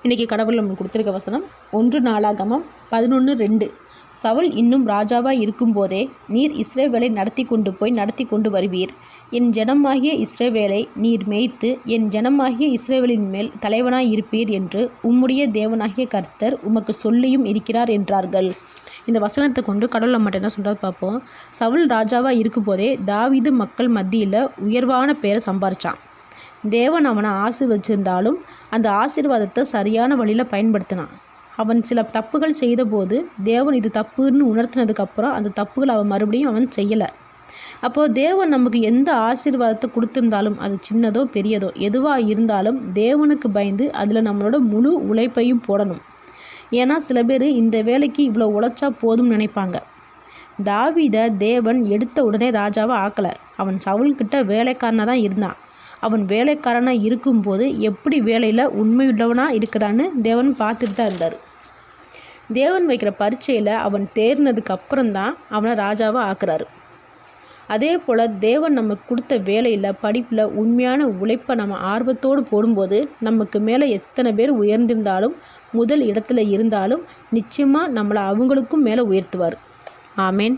இன்றைக்கி கடவுள் நம்மளுக்கு கொடுத்துருக்க வசனம் 1 நாளாகமம் 11:2. சவுல் இன்னும் ராஜாவாக இருக்கும்போதே நீர் இஸ்ரவேலை நடத்தி கொண்டு வருவீர். என் ஜனமாகிய இஸ்ரவேலை நீர் மேய்த்து என் ஜனமாகிய இஸ்ரவேலின் மேல் தலைவனாய் இருப்பீர் என்று உம்முடைய தேவனாகிய கர்த்தர் உமக்கு சொல்லியும் இருக்கிறார் என்றார்கள். இந்த வசனத்தை கொண்டு கடவுள் நம்மகிட்ட என்ன சொல்கிறார் பார்ப்போம். சவுல் ராஜாவாக இருக்கும்போதே தாவீது மக்கள் மத்தியில் உயர்வான பேரை சம்பாரித்தான். தேவன் அவனை ஆசீர்வதிச்சிருந்தாலும் அந்த ஆசீர்வாதத்தை சரியான வழியில் பயன்படுத்தினான். அவன் சில தப்புகள் செய்தபோது தேவன் இது தப்புன்னு உணர்த்தினதுக்கப்புறம் அந்த தப்புகள் அவன் செய்யலை. அப்போது தேவன் நமக்கு எந்த ஆசீர்வாதத்தை கொடுத்துருந்தாலும் அது சின்னதோ பெரியதோ எதுவாக இருந்தாலும் தேவனுக்கு பயந்து அதில் நம்மளோட முழு உழைப்பையும் போடணும். ஏன்னா சில பேர் இந்த வேலைக்கு இவ்வளோ உழைச்சா போதும்னு நினைப்பாங்க. தாவீதை தேவன் எடுத்த உடனே ராஜாவை ஆக்கலை. அவன் சவுல்கிட்ட வேலைக்காரனாக தான் இருந்தான். அவன் வேலைக்காரனாக இருக்கும்போது எப்படி வேலையில் உண்மையுள்ளவனாக இருக்கிறான்னு தேவன் பார்த்துட்டு தான் இருந்தார். தேவன் வைக்கிற பரீட்சையில் அவன் தேர்னதுக்கு அப்புறம்தான் அவனை ராஜாவை ஆக்குறாரு. அதே போல் தேவன் நமக்கு கொடுத்த வேலையில் படிப்பில் உண்மையான உழைப்பை நம்ம ஆர்வத்தோடு போடும்போது நமக்கு மேலே எத்தனை பேர் உயர்ந்திருந்தாலும் முதல் இடத்துல இருந்தாலும் நிச்சயமாக நம்மளை அவங்களுக்கும் மேலே உயர்த்துவார். ஆமேன்.